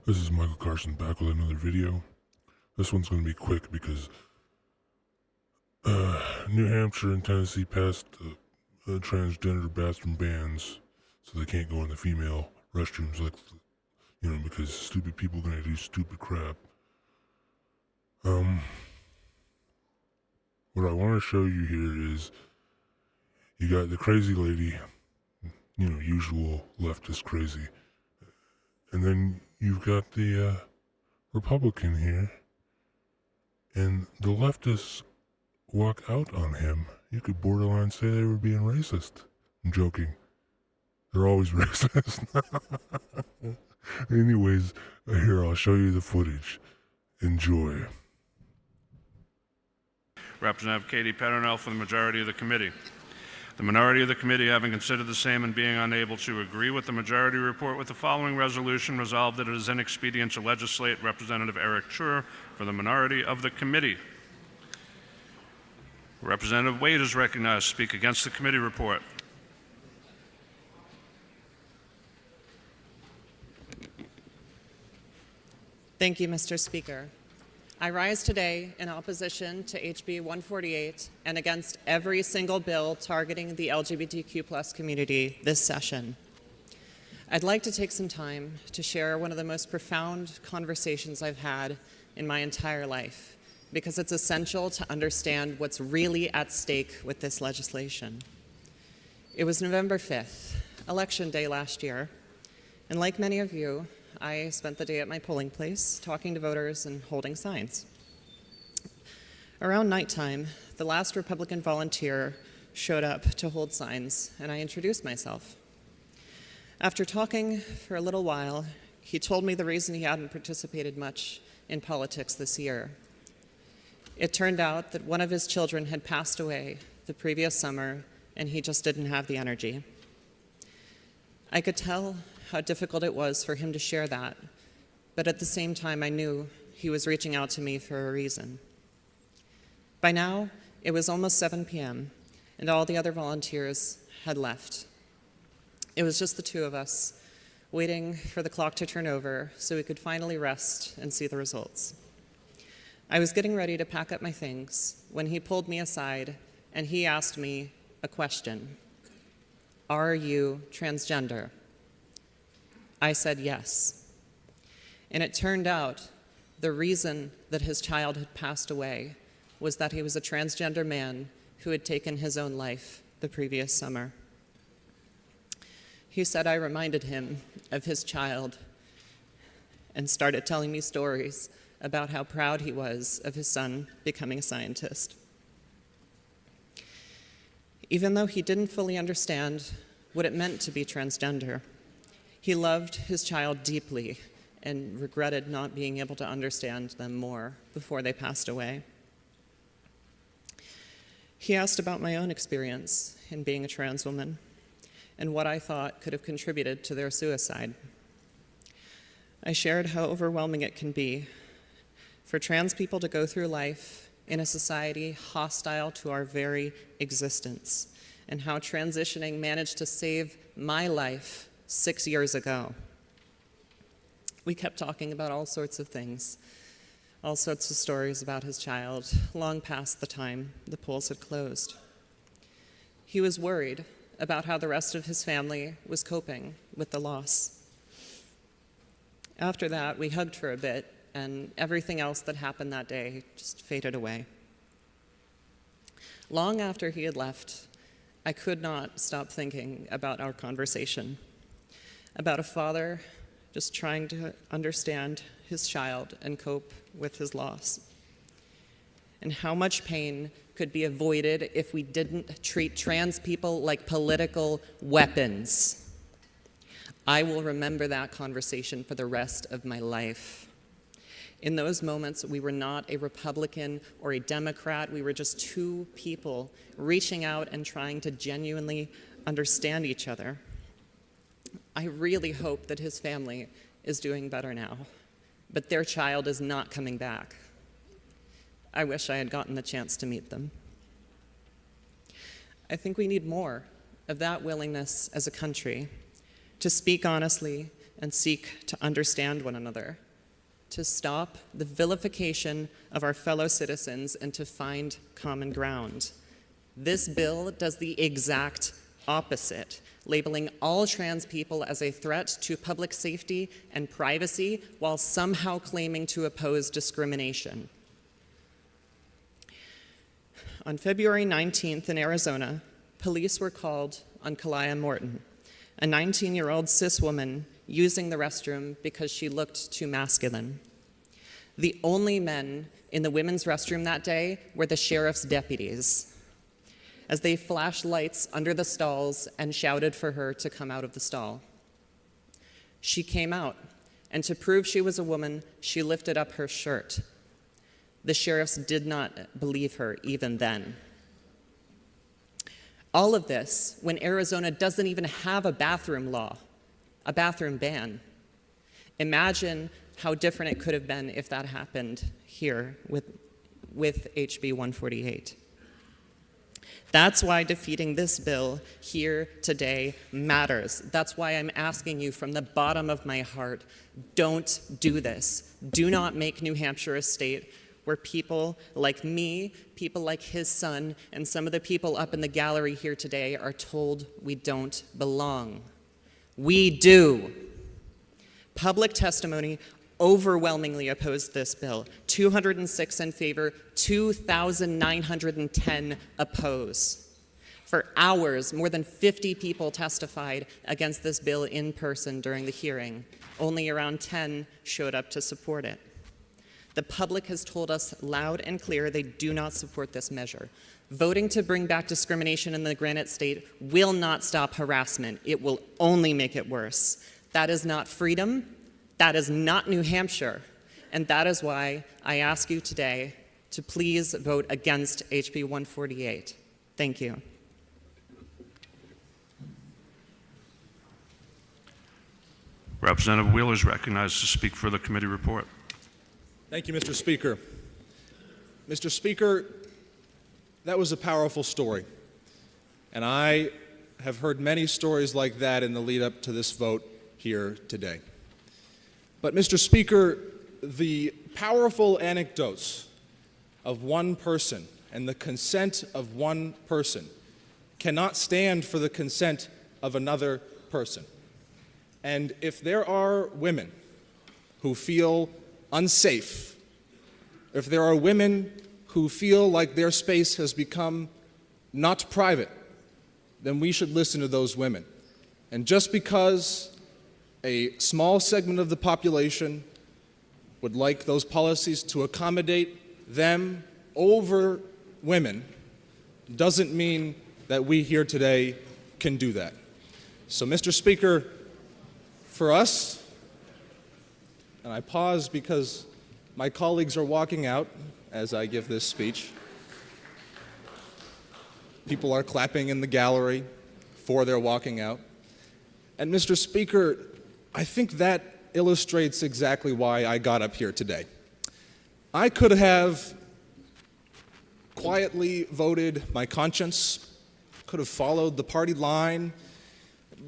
This is Michael Carson back with another video. This one's going to be quick because New Hampshire and Tennessee passed transgender bathroom bans, so they can't go in the female restrooms, like, because stupid people are going to do stupid crap. What I want to show you here is you got the crazy lady, usual leftist crazy, and then you've got the Republican here, and the leftists walk out on him. You could borderline say they were being racist. I'm joking. They're always racist. Anyways, here, I'll show you the footage. Enjoy. Representative Katie Peternell for the majority of the committee. The minority of the committee, having considered the same and being unable to agree with the majority report, with the following resolution, resolved that it is inexpedient to legislate Representative Eric Chur for the minority of the committee. Representative Wade is recognized to speak against the committee report. Thank you, Mr. Speaker. I rise today in opposition to HB 148 and against every single bill targeting the LGBTQ+ community this session. I'd like to take some time to share one of the most profound conversations I've had in my entire life, because it's essential to understand what's really at stake with this legislation. It was November 5th, Election Day last year, and like many of you, I spent the day at my polling place talking to voters and holding signs. Around nighttime, the last Republican volunteer showed up to hold signs, and I introduced myself. After talking for a little while, he told me the reason he hadn't participated much in politics this year. It turned out that one of his children had passed away the previous summer, and he just didn't have the energy. I could tell how difficult it was for him to share that, but at the same time I knew he was reaching out to me for a reason. By now, it was almost 7 p.m., and all the other volunteers had left. It was just the two of us, waiting for the clock to turn over so we could finally rest and see the results. I was getting ready to pack up my things when he pulled me aside and he asked me a question. Are you transgender? I said yes. And it turned out the reason that his child had passed away was that he was a transgender man who had taken his own life the previous summer. He said I reminded him of his child and started telling me stories about how proud he was of his son becoming a scientist. Even though he didn't fully understand what it meant to be transgender, he loved his child deeply and regretted not being able to understand them more before they passed away. He asked about my own experience in being a trans woman and what I thought could have contributed to their suicide. I shared how overwhelming it can be for trans people to go through life in a society hostile to our very existence, and how transitioning managed to save my life 6 years ago. We kept talking about all sorts of things, all sorts of stories about his child, long past the time the polls had closed. He was worried about how the rest of his family was coping with the loss. After that, we hugged for a bit, and everything else that happened that day just faded away. Long after he had left, I could not stop thinking about our conversation, about a father just trying to understand his child and cope with his loss, and how much pain could be avoided if we didn't treat trans people like political weapons. I will remember that conversation for the rest of my life. In those moments, we were not a Republican or a Democrat. We were just two people reaching out and trying to genuinely understand each other. I really hope that his family is doing better now, but their child is not coming back. I wish I had gotten the chance to meet them. I think we need more of that willingness as a country to speak honestly and seek to understand one another, to stop the vilification of our fellow citizens, and to find common ground. This bill does the exact opposite, labeling all trans people as a threat to public safety and privacy while somehow claiming to oppose discrimination. On February 19th in Arizona, police were called on Kalaya Morton, a 19-year-old cis woman using the restroom because she looked too masculine. The only men in the women's restroom that day were the sheriff's deputies, as they flashed lights under the stalls and shouted for her to come out of the stall. She came out, and to prove she was a woman, she lifted up her shirt. The sheriffs did not believe her even then. All of this when Arizona doesn't even have a bathroom law, a bathroom ban. Imagine how different it could have been if that happened here with HB 148. That's why defeating this bill here today matters. That's why I'm asking you from the bottom of my heart, don't do this. Do not make New Hampshire a state where people like me, people like his son, and some of the people up in the gallery here today are told we don't belong. We do. Public testimony overwhelmingly opposed this bill. 206 in favor, 2,910 oppose. For hours, more than 50 people testified against this bill in person during the hearing. Only around 10 showed up to support it. The public has told us loud and clear they do not support this measure. Voting to bring back discrimination in the Granite State will not stop harassment. It will only make it worse. That is not freedom. That is not New Hampshire. And that is why I ask you today to please vote against HB 148. Thank you. Representative Wheeler is recognized to speak for the committee report. Thank you, Mr. Speaker. Mr. Speaker, that was a powerful story. And I have heard many stories like that in the lead up to this vote here today. But Mr. Speaker, the powerful anecdotes of one person and the consent of one person cannot stand for the consent of another person. And if there are women who feel unsafe, if there are women who feel like their space has become not private, then we should listen to those women. And just because a small segment of the population would like those policies to accommodate them over women doesn't mean that we here today can do that. So, Mr. Speaker, for us, and I pause because my colleagues are walking out as I give this speech. People are clapping in the gallery for their walking out. And Mr. Speaker, I think that illustrates exactly why I got up here today. I could have quietly voted my conscience, could have followed the party line,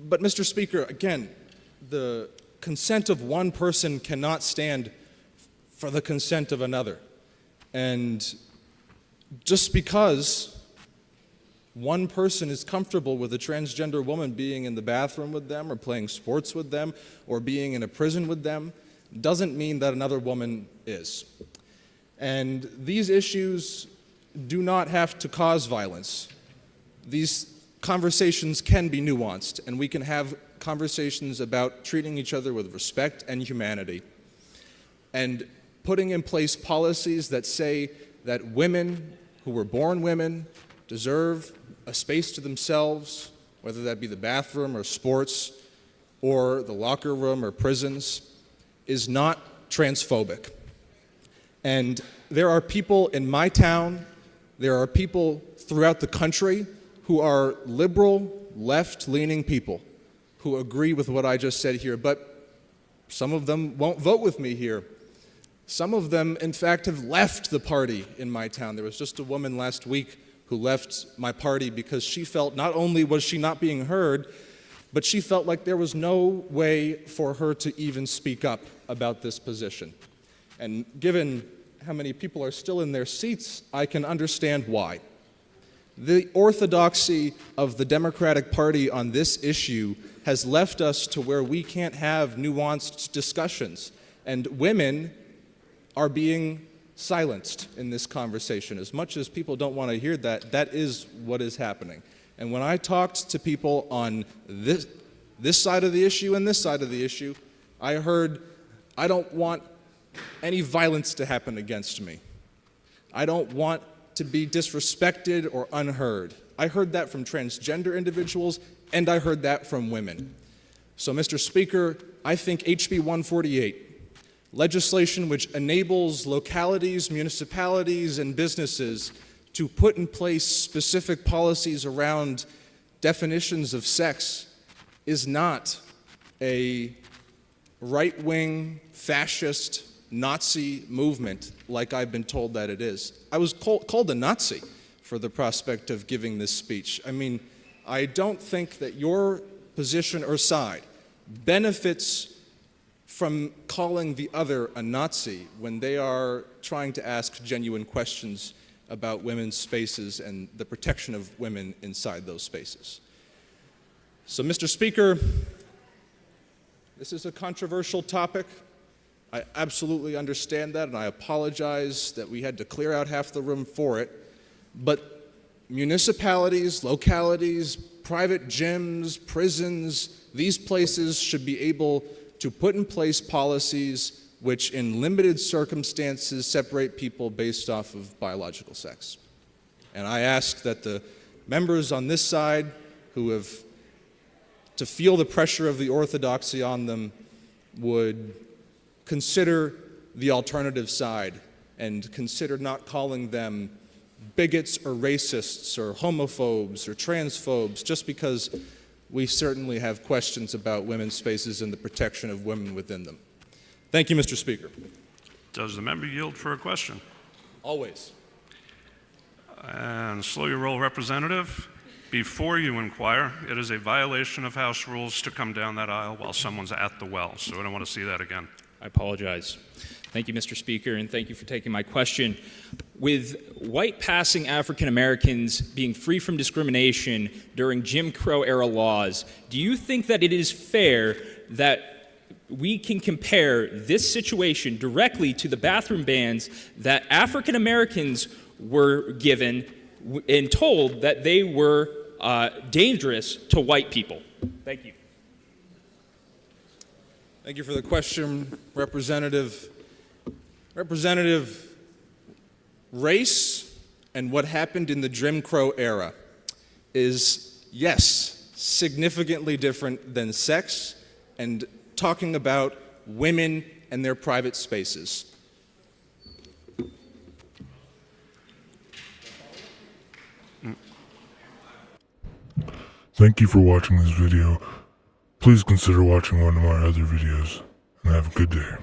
but Mr. Speaker, again, the consent of one person cannot stand for the consent of another. And just because one person is comfortable with a transgender woman being in the bathroom with them or playing sports with them or being in a prison with them doesn't mean that another woman is. And these issues do not have to cause violence. These conversations can be nuanced, and we can have conversations about treating each other with respect and humanity. And putting in place policies that say that women who were born women deserve a space to themselves, whether that be the bathroom or sports or the locker room or prisons, is not transphobic. And there are people in my town, there are people throughout the country who are liberal, left-leaning people who agree with what I just said here, but some of them won't vote with me here. Some of them, in fact, have left the party in my town. There was just a woman last week who left my party because she felt not only was she not being heard, but she felt like there was no way for her to even speak up about this position. And given how many people are still in their seats, I can understand why. The orthodoxy of the Democratic Party on this issue has left us to where we can't have nuanced discussions, and women are being silenced in this conversation. As much as people don't want to hear that, that is what is happening. And when I talked to people on this side of the issue and this side of the issue, I heard, I don't want any violence to happen against me. I don't want to be disrespected or unheard. I heard that from transgender individuals, and I heard that from women. So, Mr. Speaker, I think HB 148, legislation which enables localities, municipalities, and businesses to put in place specific policies around definitions of sex, is not a right-wing, fascist, Nazi movement like I've been told that it is. I was called a Nazi for the prospect of giving this speech. I mean, I don't think that your position or side benefits from calling the other a Nazi when they are trying to ask genuine questions about women's spaces and the protection of women inside those spaces. So, Mr. Speaker, this is a controversial topic. I absolutely understand that, and I apologize that we had to clear out half the room for it. But municipalities, localities, private gyms, prisons, these places should be able to put in place policies which, in limited circumstances, separate people based off of biological sex. And I ask that the members on this side who have to feel the pressure of the orthodoxy on them would consider the alternative side and consider not calling them bigots or racists or homophobes or transphobes just because we certainly have questions about women's spaces and the protection of women within them. Thank you, Mr. Speaker. Does the member yield for a question? Always. And slow your roll, Representative. Before you inquire, it is a violation of House rules to come down that aisle while someone's at the well, so I don't want to see that again. I apologize. Thank you, Mr. Speaker, and thank you for taking my question. With white passing African Americans being free from discrimination during Jim Crow era laws, do you think that it is fair that we can compare this situation directly to the bathroom bans that African Americans were given and told that they were dangerous to white people? Thank you. Thank you for the question, Representative. Representative, race and what happened in the Jim Crow era is, yes, significantly different than sex and talking about women and their private spaces. Thank you for watching this video. Please consider watching one of my other videos, and have a good day.